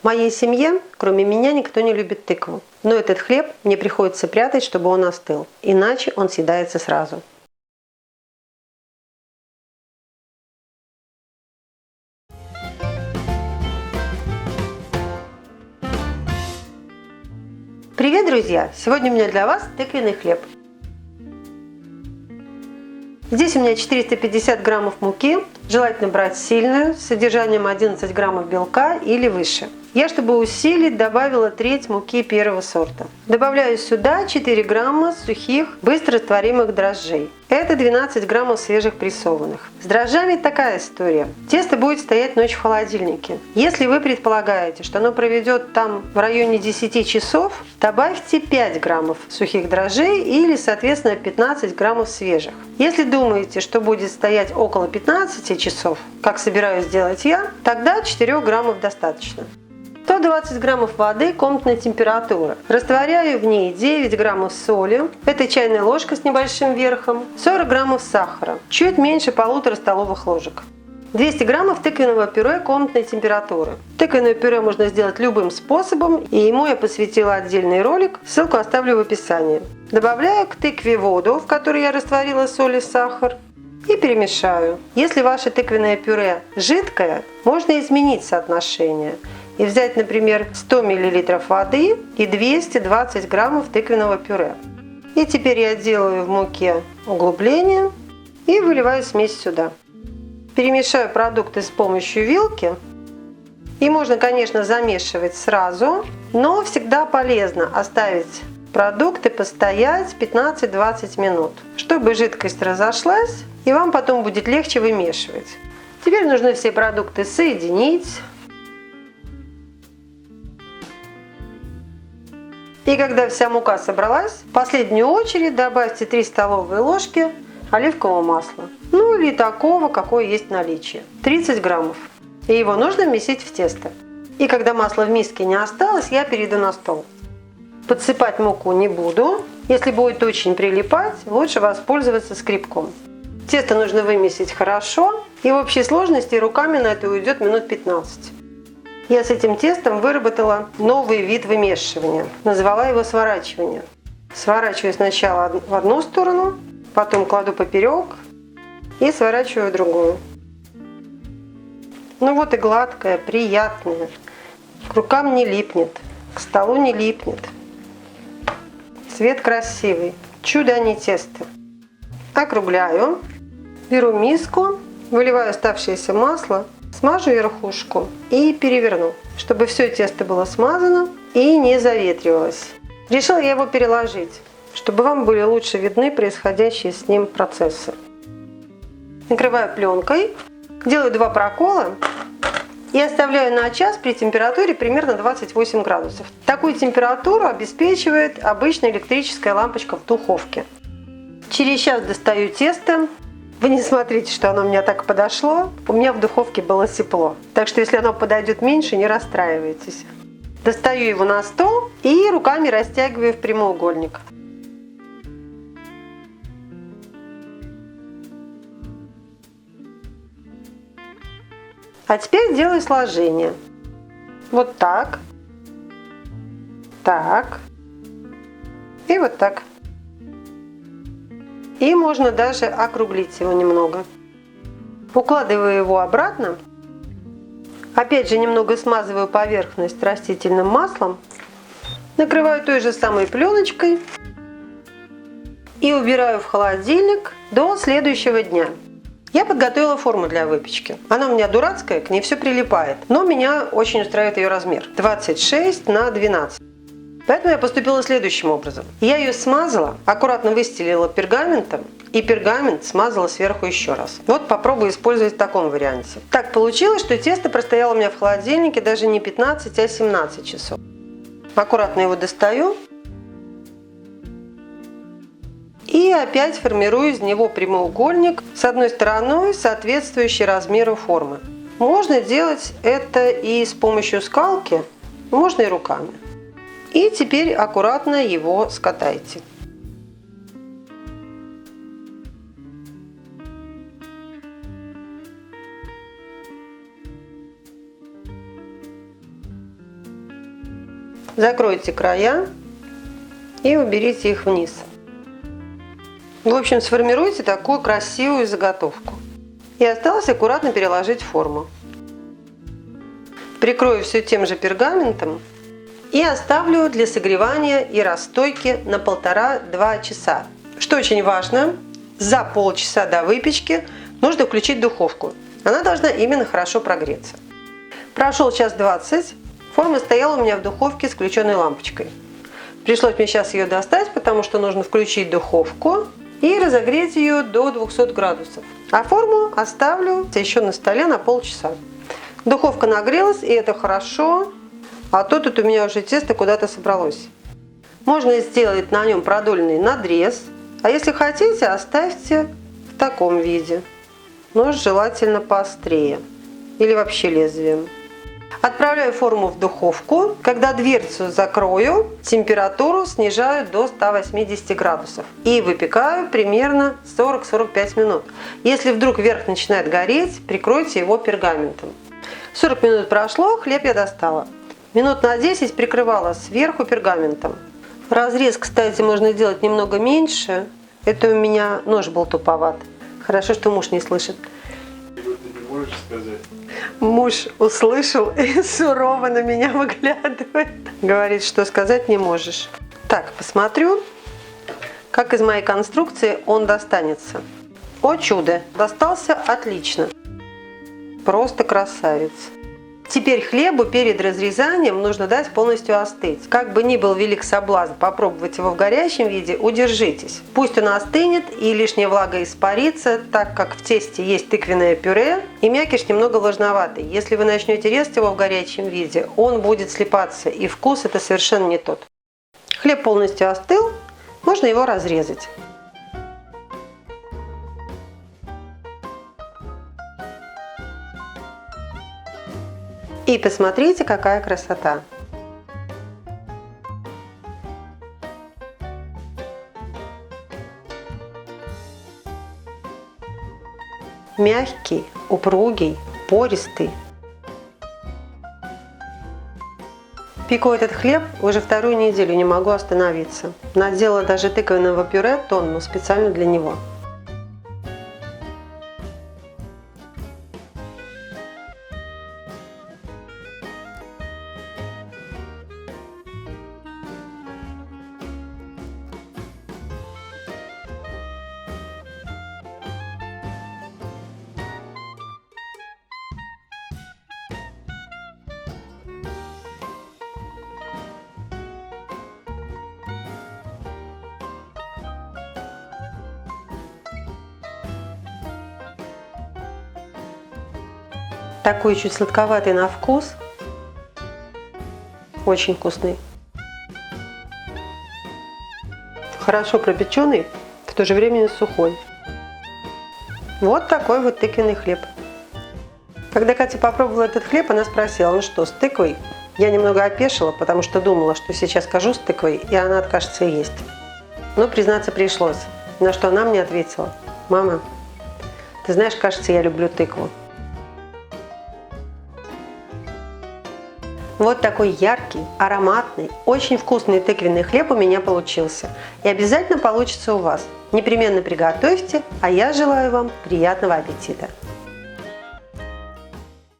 моей семье, кроме меня, никто не любит тыкву. Но этот хлеб мне приходится прятать, чтобы он остыл. Иначе он съедается сразу. Привет, друзья! Сегодня у меня для вас тыквенный хлеб. Здесь у меня 450 граммов муки. Желательно брать сильную, с содержанием 11 граммов белка или выше. Я, чтобы усилить, добавила треть муки первого сорта. Добавляю сюда 4 грамма сухих, быстрорастворимых дрожжей. Это 12 граммов свежих прессованных. С дрожжами такая история. Тесто будет стоять ночь в холодильнике. Если вы предполагаете, что оно проведет там в районе 10 часов, добавьте 5 граммов сухих дрожжей или, соответственно, 15 граммов свежих. Если думаете, что будет стоять около 15 часов, как собираюсь сделать я, тогда 4 граммов достаточно. 120 граммов воды комнатной температуры. Растворяю в ней 9 граммов соли, это чайная ложка с небольшим верхом, 40 граммов сахара, чуть меньше 1,5 столовых ложек. 200 граммов тыквенного пюре комнатной температуры. Тыквенное пюре можно сделать любым способом, и ему я посвятила отдельный ролик, ссылку оставлю в описании. Добавляю к тыкве воду, в которой я растворила соль и сахар, и перемешаю. Если ваше тыквенное пюре жидкое, можно изменить соотношение и взять, например, 100 мл воды и 220 граммов тыквенного пюре. И теперь я делаю в муке углубление и выливаю смесь сюда. Перемешаю продукты с помощью вилки. И можно, конечно, замешивать сразу, но всегда полезно оставить продукты постоять 15-20 минут, чтобы жидкость разошлась, и вам потом будет легче вымешивать. Теперь нужно все продукты соединить. И когда вся мука собралась, в последнюю очередь добавьте 3 столовые ложки оливкового масла. Ну или такого, какое есть в наличии. 30 граммов. И его нужно вмесить в тесто. И когда масла в миске не осталось, я перейду на стол. Подсыпать муку не буду. Если будет очень прилипать, лучше воспользоваться скребком. Тесто нужно вымесить хорошо. И в общей сложности руками на это уйдет минут 15. Я с этим тестом выработала новый вид вымешивания. Назвала его сворачивание. Сворачиваю сначала в одну сторону, потом кладу поперек и сворачиваю в другую. Ну вот и гладкое, приятное. К рукам не липнет, к столу не липнет. Цвет красивый. Чудо, а не тесто. Округляю. Беру миску, выливаю оставшееся масло. Смажу верхушку и переверну, чтобы все тесто было смазано и не заветривалось. Решила я его переложить, чтобы вам были лучше видны происходящие с ним процессы. Накрываю пленкой, делаю 2 прокола и оставляю на час при температуре примерно 28 градусов. Такую температуру обеспечивает обычная электрическая лампочка в духовке. Через час достаю тесто. Вы не смотрите, что оно у меня так подошло. У меня в духовке было тепло. Так что если оно подойдет меньше, не расстраивайтесь. Достаю его на стол и руками растягиваю в прямоугольник. А теперь делаю сложение. Вот так. Так. И вот так. И можно даже округлить его немного. Укладываю его обратно. Опять же немного смазываю поверхность растительным маслом. Накрываю той же самой пленочкой. И убираю в холодильник до следующего дня. Я подготовила форму для выпечки. Она у меня дурацкая, к ней все прилипает. Но меня очень устраивает ее размер. 26 на 12. Поэтому я поступила следующим образом. Я ее смазала, аккуратно выстелила пергаментом и пергамент смазала сверху еще раз. Вот попробую использовать в таком варианте. Так получилось, что тесто простояло у меня в холодильнике даже не 15, а 17 часов. Аккуратно его достаю. И опять формирую из него прямоугольник с одной стороной, соответствующий размеру формы. Можно делать это и с помощью скалки, можно и руками. И теперь аккуратно его скатайте. Закройте края и уберите их вниз. В общем, сформируйте такую красивую заготовку. И осталось аккуратно переложить в форму. Прикрою все тем же пергаментом и оставлю для согревания и расстойки на 1,5–2 часа. Что очень важно, за полчаса до выпечки нужно включить духовку. Она должна именно хорошо прогреться. Прошел час 20, форма стояла у меня в духовке с включенной лампочкой. Пришлось мне сейчас ее достать, потому что нужно включить духовку и разогреть ее до 200 градусов. А форму оставлю еще на столе на полчаса. Духовка нагрелась, и это хорошо, а то тут у меня уже тесто куда-то собралось. Можно сделать на нем продольный надрез, а если хотите, оставьте в таком виде, но желательно поострее или вообще лезвием. Отправляю форму в духовку. Когда дверцу закрою, температуру снижаю до 180 градусов и выпекаю примерно 40–45 минут. Если вдруг верх начинает гореть, прикройте его пергаментом. 40 минут прошло, хлеб я достала. Минут на 10 прикрывала сверху пергаментом. Разрез, кстати, можно делать немного меньше. Это у меня нож был туповат. Хорошо, что муж не слышит. Ты не можешь сказать? Муж услышал и сурово на меня выглядывает. Говорит, что сказать не можешь. Так, посмотрю, как из моей конструкции он достанется. О чудо! Достался отлично. Просто красавец. Теперь хлебу перед разрезанием нужно дать полностью остыть. Как бы ни был велик соблазн попробовать его в горячем виде, удержитесь. Пусть он остынет и лишняя влага испарится, так как в тесте есть тыквенное пюре и мякиш немного влажноватый. Если вы начнете резать его в горячем виде, он будет слипаться и вкус это совершенно не тот. Хлеб полностью остыл, можно его разрезать. И посмотрите, какая красота! Мягкий, упругий, пористый. Пеку этот хлеб уже вторую неделю, не могу остановиться. Наделала даже тыквенного пюре тонну специально для него. Такой чуть сладковатый на вкус, очень вкусный. Хорошо пропеченный, в то же время сухой. Вот такой вот тыквенный хлеб. Когда Катя попробовала этот хлеб, она спросила, ну что, с тыквой? Я немного опешила, потому что думала, что сейчас скажу с тыквой, и она откажется есть. Но признаться пришлось, на что она мне ответила: мама, ты знаешь, кажется, я люблю тыкву. Вот такой яркий, ароматный, очень вкусный тыквенный хлеб у меня получился. И обязательно получится у вас. Непременно приготовьте, а я желаю вам приятного аппетита!